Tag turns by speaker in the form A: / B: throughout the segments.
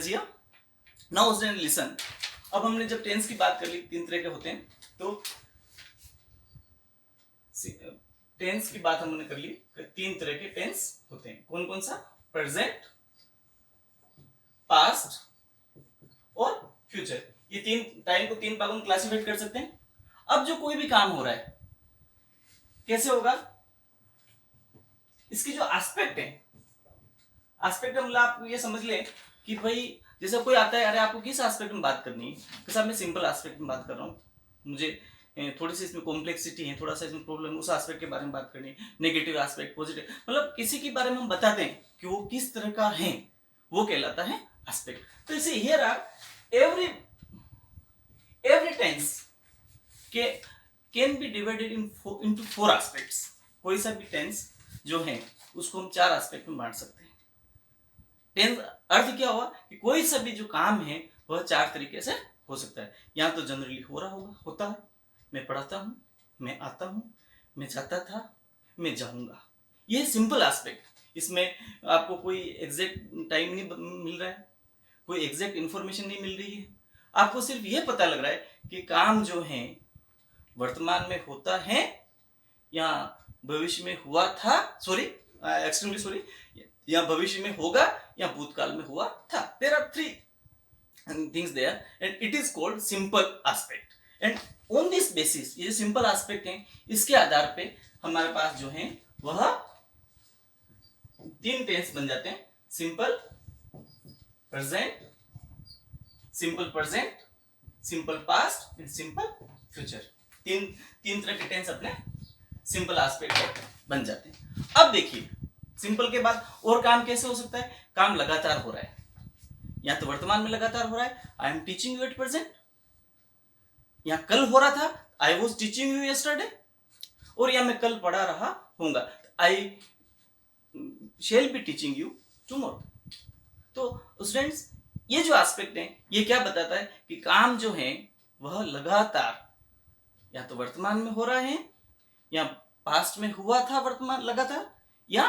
A: is here. Now student listen. अब हमने जब टेंस की बात कर ली, तीन तरह के होते हैं, तो टेंस की बात हमने कर ली, तीन तरह के टेंस होते हैं. कौन कौन सा? प्रेजेंट, पास्ट और फ्यूचर. ये तीन टाइम को तीन भागों में क्लासिफाइड कर सकते हैं. अब जो कोई भी काम हो रहा है कैसे होगा, इसकी जो एस्पेक्ट है, एस्पेक्ट मतलब आप ये समझ ले कि भाई जैसे कोई आता है, अरे आपको किस एस्पेक्ट में बात करनी है, तो साहब मैं सिंपल एस्पेक्ट में बात कर रहा हूँ, मुझे थोड़ी सी इसमें कॉम्प्लेक्सिटी है, थोड़ा सा इसमें प्रॉब्लम, उस एस्पेक्ट के बारे में बात करनी है. नेगेटिव एस्पेक्ट, पॉजिटिव, मतलब किसी के बारे में हम बताते हैं कि वो किस तरह का है, वो कहलाता है एस्पेक्ट. तो इसे here are every tense can be divided into 4 aspects. कोई सा भी टेंस जो है उसको हम 4 एस्पेक्ट में बांट सकते हैं. टेंस अर्थ क्या हुआ कि कोई सा भी जो काम है वह 4 तरीके से हो सकता है. यहाँ तो जनरली हो रहा होगा, होता है, मैं पढ़ाता हूँ, मैं आता हूँ, मैं जाता था, मैं जाऊंगा. ये सिंपल एस्पेक्ट. इसमें आपको कोई एग्जैक्ट टाइम नहीं मिल रहा है, कोई एग्जैक्ट इंफॉर्मेशन नहीं मिल रही है, आपको सिर्फ ये पता लग रहा है कि काम जो है वर्तमान में होता है या भविष्य में हुआ था, एक्सट्रीमली सॉरी, या भविष्य में होगा या भूतकाल में हुआ था. There are 3 things there and it is called simple aspect. And on this basis, ये जो सिंपल एस्पेक्ट है, इसके आधार पे हमारे पास जो है वह 3 टेंस बन जाते हैं. Simple present, simple past and simple future. तीन तरह के टेंस अपने सिंपल एस्पेक्ट बन जाते हैं. अब देखिए, सिंपल के बाद और काम कैसे हो सकता है? काम लगातार हो रहा है, या तो वर्तमान में लगातार हो रहा है, I am teaching you at present, या कल हो रहा था, I was teaching you yesterday, और या मैं कल पढ़ा रहा हूंगा, I shall be teaching you tomorrow. तो स्टूडेंट्स, ये जो एस्पेक्ट है ये क्या बताता है कि काम जो है वह लगातार या तो वर्तमान में हो रहा है, या पास्ट में हुआ था वर्तमान लगातार, या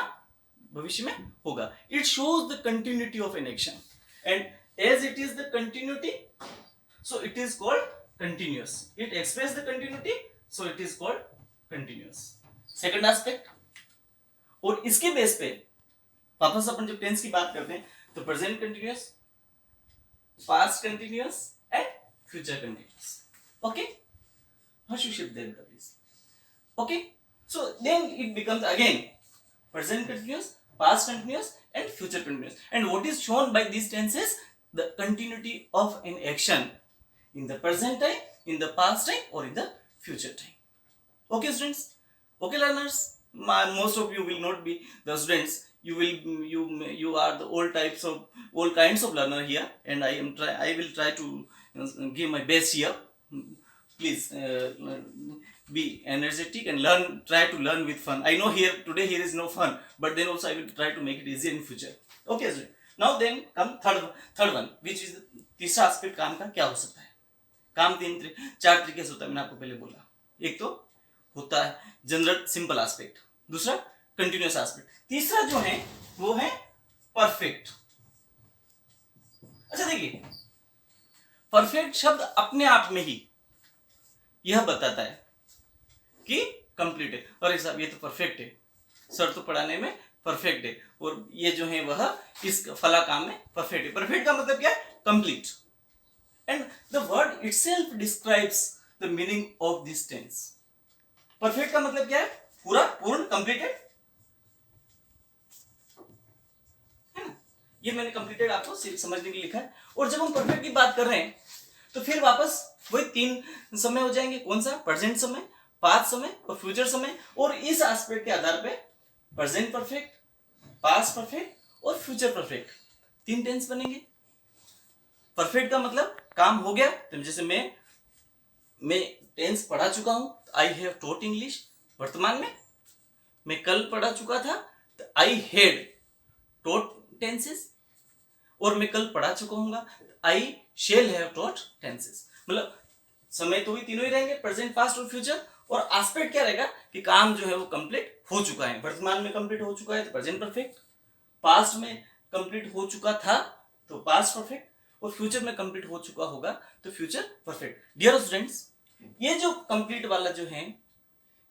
A: भविष्य में होगा. It shows the continuity of an action, and as it is the continuity, so it is called continuous. It expresses the continuity, so it is called continuous. Second aspect. और इसके बेस पे वापस अपन जब टेंस की बात करते हैं तो present continuous, past continuous and future continuous. Okay, Harshit Dev please. Okay, so then it becomes again present continuous, past continuous and future continuous. And what is shown by these tenses? The continuity of an action in the present time, in the past time or in the future time. Okay students, okay learners, most of you will not be the students, you are the all kinds of learner here, and I will try to give my best here. Please be energetic and try to learn with fun. I know today here is no fun, but then also I will try to make it easier in future. Okay student, now then come third one, which is तीसरा aspect. काम का क्या हो सकता है? काम 4 तरीके से होता है, मैंने आपको पहले बोला. एक तो होता है जनरल सिंपल एस्पेक्ट, दूसरा कंटिन्यूअस एस्पेक्ट, तीसरा जो है वो है परफेक्ट. अच्छा देखिए, परफेक्ट शब्द अपने आप में ही यह बताता है कि कंप्लीट है. और साहब ये तो परफेक्ट है, सर तो पढ़ाने में परफेक्ट है, और ये जो है वह इस फला काम में परफेक्ट है. परफेक्ट का मतलब क्या है? Complete. And the word itself describes the meaning of this tense. Perfect का मतलब क्या है? पूरा, पूर्ण, कंप्लीटेड है ना. ये मैंने कंप्लीटेड आपको समझने के लिए लिखा है. और जब हम परफेक्ट की बात कर रहे हैं तो फिर वापस वही 3 समय हो जाएंगे. कौन सा? प्रेजेंट समय, पास्ट समय और फ्यूचर समय. और इस एस्पेक्ट के आधार पे प्रेजेंट परफेक्ट, पास्ट परफेक्ट और फ्यूचर परफेक्ट 3 टेंस बनेंगे. परफेक्ट का मतलब काम हो गया, तो जैसे मैं टेंस पढ़ा चुका हूं, आई हैव टॉट इंग्लिश, वर्तमान में. मैं कल पढ़ा चुका था, तो आई हैड टॉट टेंसेस. और मैं कल पढ़ा चुका हूंगा, I shall have taught tenses. मतलब समय तो ही तीनों ही रहेंगे, प्रेजेंट, पास्ट और फ्यूचर. और एस्पेक्ट क्या रहेगा कि काम जो है वो कंप्लीट हो चुका है. वर्तमान में कंप्लीट हो चुका है तो प्रेजेंट परफेक्ट, पास्ट में कंप्लीट हो चुका था तो पास्ट परफेक्ट, और फ्यूचर में कंप्लीट हो चुका होगा तो फ्यूचर परफेक्ट। डियर स्टूडेंट्स, ये जो कंप्लीट वाला जो है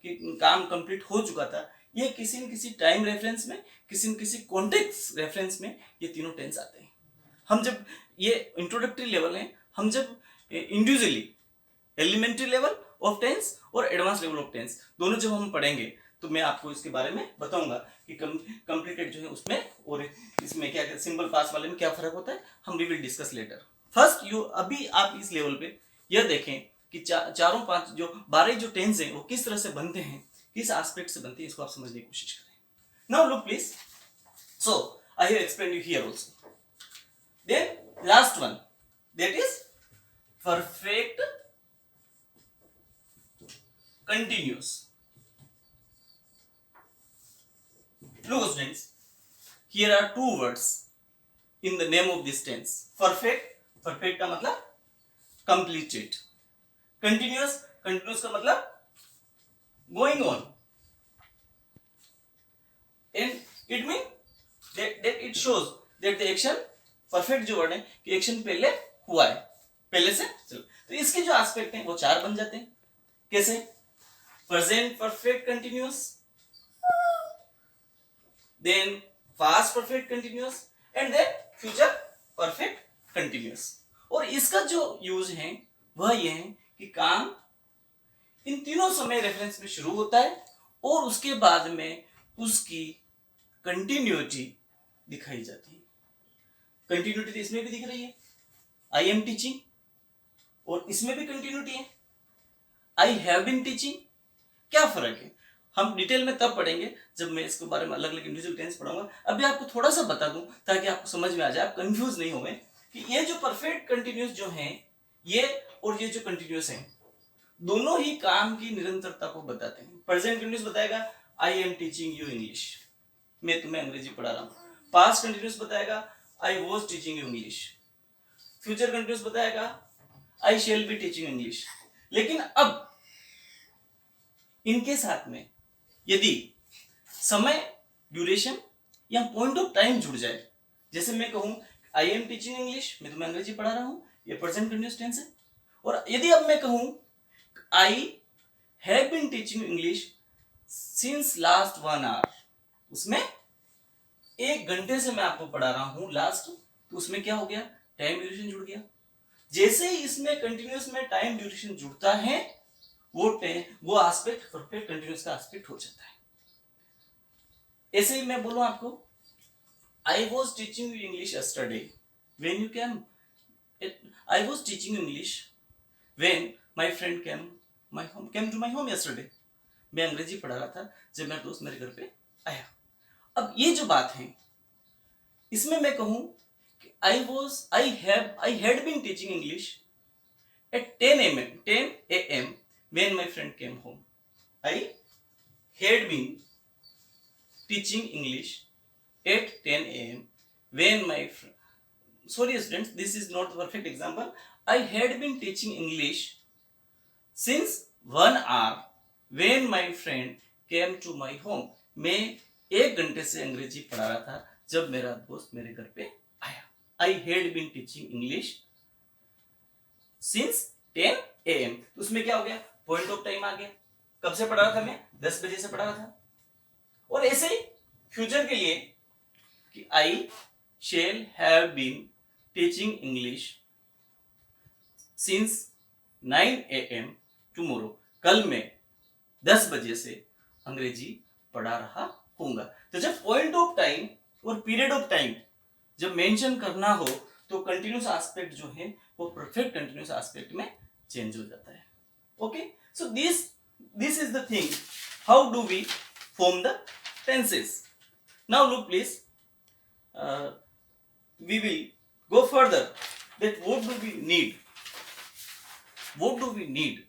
A: कि काम कंप्लीट हो चुका था, ये किसी न किसी टाइम रेफरेंस में, किसी न किसी कॉन्टेक्स्ट रेफरेंस में ये तीनों टेंस आते हैं। हम जब ये इंट्रोडक्टरी लेवल है, हम जब individually elementary level of tense और एडवांस लेवल ऑफ टेंस दोनों जब हम पढ़ेंगे तो मैं आपको इसके बारे में बताऊंगा कि कंप्लीटेड जो है उसमें और इसमें क्या क्या सिंपल पास वाले में क्या फर्क होता है, हम we will discuss later. First you अभी आप इस लेवल पे यह देखें कि चारों पांच जो 12 जो टेंस हैं वो किस तरह से बनते हैं, किस एस्पेक्ट से बनते हैं, इसको आप समझने की कोशिश करें। Now look please, so I have explained you here also. Then last one, that is perfect continuous. Look students, here are two words in the name of this tense. Perfect, perfect का मतलब completed. Continuous, continuous का मतलब going on. And it means that it shows that the action, perfect जो word है कि action पहले हुआ है, पहले से चलो। तो इसके जो aspect हैं वो 4 बन जाते हैं। कैसे? Present perfect continuous, then past perfect continuous, and then future perfect continuous। और इसका जो यूज है वह यह है कि काम इन तीनों समय रेफरेंस में शुरू होता है और उसके बाद में उसकी कंटिन्यूटी दिखाई जाती है। कंटिन्यूटी इसमें भी दिख रही है, आई एम टीचिंग, और इसमें भी कंटिन्यूटी है, आई हैव बीन टीचिंग। क्या फर्क है हम डिटेल में तब पढ़ेंगे जब मैं इसके बारे में अलग अलग इंडिविजुअल टेंस पढ़ाऊंगा। अभी आपको थोड़ा सा बता दूं ताकि आपको समझ में आ जाए, आप कंफ्यूज नहीं होंगे कि ये जो परफेक्ट कंटिन्यूस जो है ये और ये जो कंटिन्यूस है दोनों ही काम की निरंतरता को बताते हैं। प्रेजेंट कंटिन्यूस बताएगा आई एम टीचिंग यू इंग्लिश, मैं तुम्हें अंग्रेजी पढ़ा रहा हूं। पास्ट कंटिन्यूस बताएगा आई was teaching you English. Future continuous बताएगा आई शैल बी टीचिंग इंग्लिश। लेकिन अब इनके साथ में यदि समय, ड्यूरेशन या पॉइंट ऑफ टाइम जुड़ जाए, जैसे मैं कहूं आई एम टीचिंग इंग्लिश, मैं तुम्हें अंग्रेजी पढ़ा रहा हूं, ये प्रेजेंट कंटिन्यूअस टेंस है। और यदि अब मैं कहूं I have been teaching English since last 1 hour, उसमें 1 घंटे से मैं आपको पढ़ा रहा हूं लास्ट, तो उसमें क्या हो गया, टाइम ड्यूरेशन जुड़ गया। जैसे ही इसमें कंटिन्यूअस में टाइम ड्यूरेशन जुड़ता है वो एस्पेक्ट परफेक्ट कंटिन्यूअस का एस्पेक्ट हो जाता है। ऐसे ही मैं बोलूं आपको I was teaching you English yesterday when you came, I was teaching you English when my friend came to my home yesterday. मैं अंग्रेजी पढ़ा रहा था जब मेरा दोस्त मेरे घर पे आया। अब ये जो बात है इसमें मैं कहूं कि I had been teaching English at 10 a.m. when my friend came home. I had been teaching English at 10 a.m. when my friend... Sorry students, this is not the perfect example. I had been teaching English since 1 hour when my friend came to my home. मैं 1 घंटे से अंग्रेजी पढ़ा रहा था जब मेरा दोस्त मेरे घर पे आया। I had been teaching English since 10 a.m. उसमें क्या हो गया, पॉइंट ऑफ टाइम आ गया। कब से पढ़ा रहा था मैं, 10 बजे से पढ़ा रहा था। और ऐसे ही फ्यूचर के लिए कि I shall have been teaching English since 9 a.m. Tomorrow, कल मैं 10 बजे से अंग्रेजी पढ़ा रहा हूंगा। तो जब पॉइंट ऑफ टाइम और पीरियड ऑफ टाइम जब मेंशन करना हो तो कंटिन्यूस एस्पेक्ट जो है वो परफेक्ट कंटिन्यूस एस्पेक्ट में चेंज हो जाता है। Okay, so this is the thing, how do we form the tenses. Now look please, we will go further that what do we need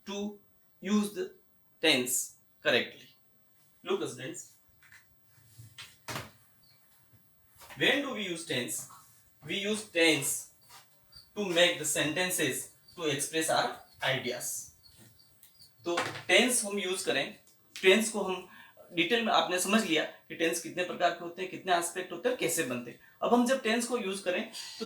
A: to use the tense correctly. Look students, when do we use tense? We use tense to make the sentences to express our ideas. तो tense हम use करें, tense को हम detail में आपने समझ लिया कि टेंस कितने प्रकार के होते हैं, कितने एस्पेक्ट होते हैं और कैसे बनते हैं। अब हम जब टेंस को यूज करें तो